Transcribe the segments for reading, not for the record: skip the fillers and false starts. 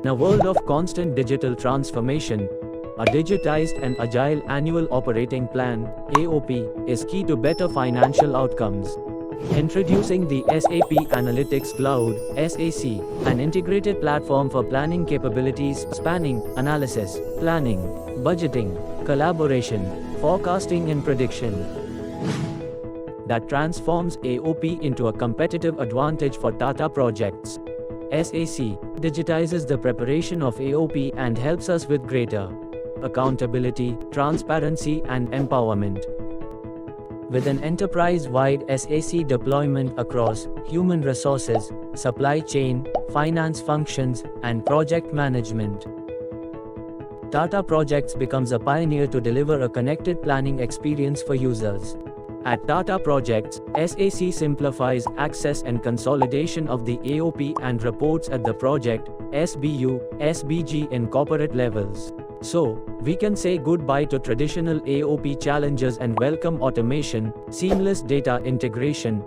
In a world of constant digital transformation, a digitized and agile annual operating plan (AOP) is key to better financial outcomes. Introducing the SAP Analytics Cloud (SAC), an integrated platform for planning capabilities spanning analysis, planning, budgeting, collaboration, forecasting and prediction, that transforms AOP into a competitive advantage for Tata Projects. SAC digitizes the preparation of AOP and helps us with greater accountability, transparency and empowerment. With an enterprise-wide SAC deployment across human resources, supply chain, finance functions, and project management, Tata Projects becomes a pioneer to deliver a connected planning experience for users. At Tata Projects, SAC simplifies access and consolidation of the AOP and reports at the project, SBU, SBG and corporate levels. So, we can say goodbye to traditional AOP challenges and welcome automation, seamless data integration,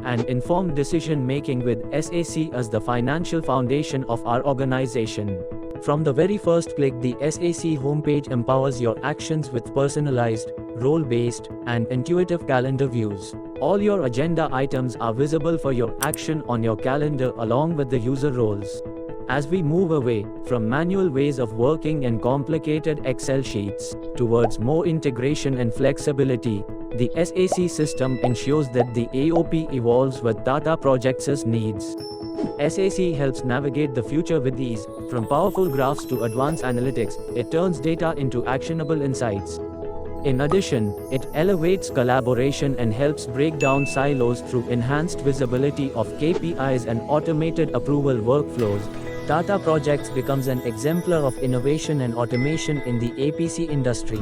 and informed decision-making with SAC as the financial foundation of our organization. From the very first click, the SAC homepage empowers your actions with personalized, role-based, and intuitive calendar views. All your agenda items are visible for your action on your calendar along with the user roles. As we move away from manual ways of working and complicated Excel sheets towards more integration and flexibility, the SAC system ensures that the AOP evolves with Tata Projects' needs. SAC helps navigate the future with ease. From powerful graphs to advanced analytics, it turns data into actionable insights. In addition, it elevates collaboration and helps break down silos through enhanced visibility of KPIs and automated approval workflows. Tata Projects becomes an exemplar of innovation and automation in the APC industry.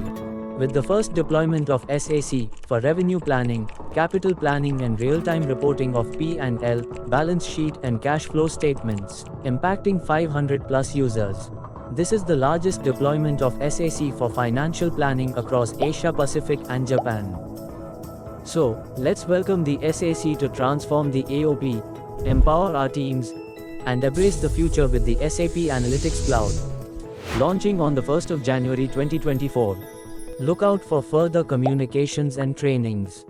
With the first deployment of SAC for revenue planning, capital planning and real-time reporting of P&L, balance sheet and cash flow statements, impacting 500+ users. This is the largest deployment of SAC for financial planning across Asia Pacific and Japan. So, let's welcome the SAC to transform the AOP, empower our teams, and embrace the future with the SAP Analytics Cloud. Launching on the 1st of January 2024. Look out for further communications and trainings.